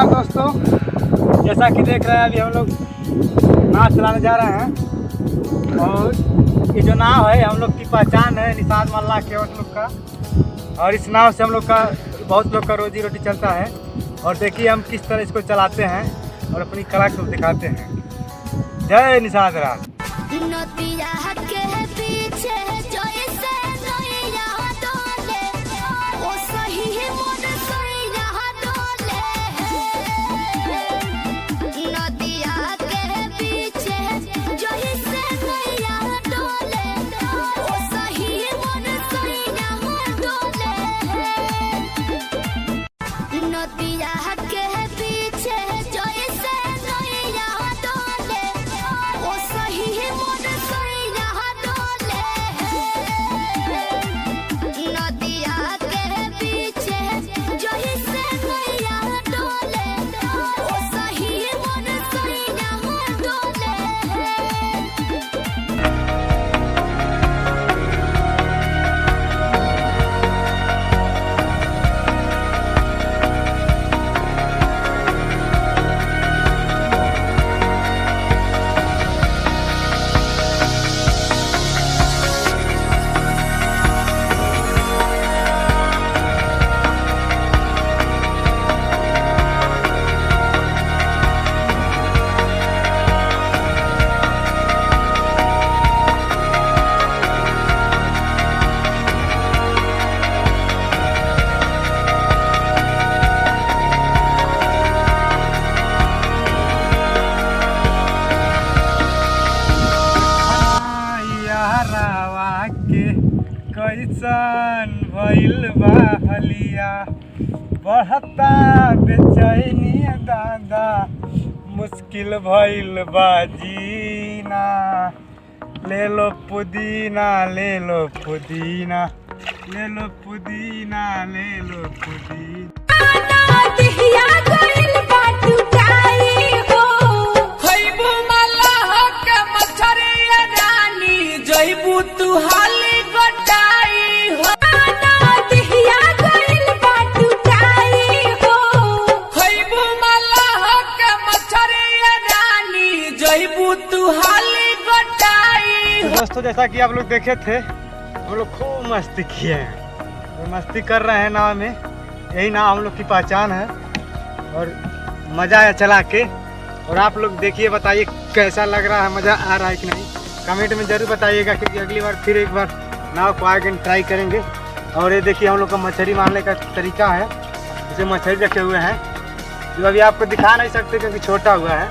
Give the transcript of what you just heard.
नमस्कार दोस्तों, जैसा कि देख रहे हैं अभी हम लोग नाव चलाने जा रहे हैं। और ये जो नाव है हम लोग की पहचान है निषाद मल्ला केवट लोग का। और इस नाव से हम लोग का बहुत लोग का रोजी रोटी चलता है। और देखिए हम किस तरह इसको चलाते हैं और अपनी कला को दिखाते हैं। जय निषाद राज। कैसन भइल बा हलिया, बढ़ता बेचैनी दादा, मुश्किल भइल बा जीना। ले लो पुदीना, ले लो पुदीना, ले लो पुदीना, ले लो पुदीना। तू हाली गटाई हो ना दिया गइल बाटू टाई हो, खइबू मल्लाह के मछरिया रानी, जइबू तू हाली गटाई हो। दोस्तों जैसा कि आप लोग देखे थे, हम लोग खूब मस्ती किए हैं और मस्ती कर रहे हैं नाव में। यही नाव हम लोग की पहचान है और मज़ा आया चला के। और आप लोग देखिए, बताइए कैसा लग रहा है, मज़ा आ रहा है कि नहीं, कमेंट में ज़रूर बताइएगा। क्योंकि अगली बार फिर एक बार नाव को आगे ट्राई करेंगे। और ये देखिए हम लोग का मछली मारने का तरीका है। जैसे मछली रखे हुए हैं जो अभी आपको दिखा नहीं सकते क्योंकि छोटा हुआ है।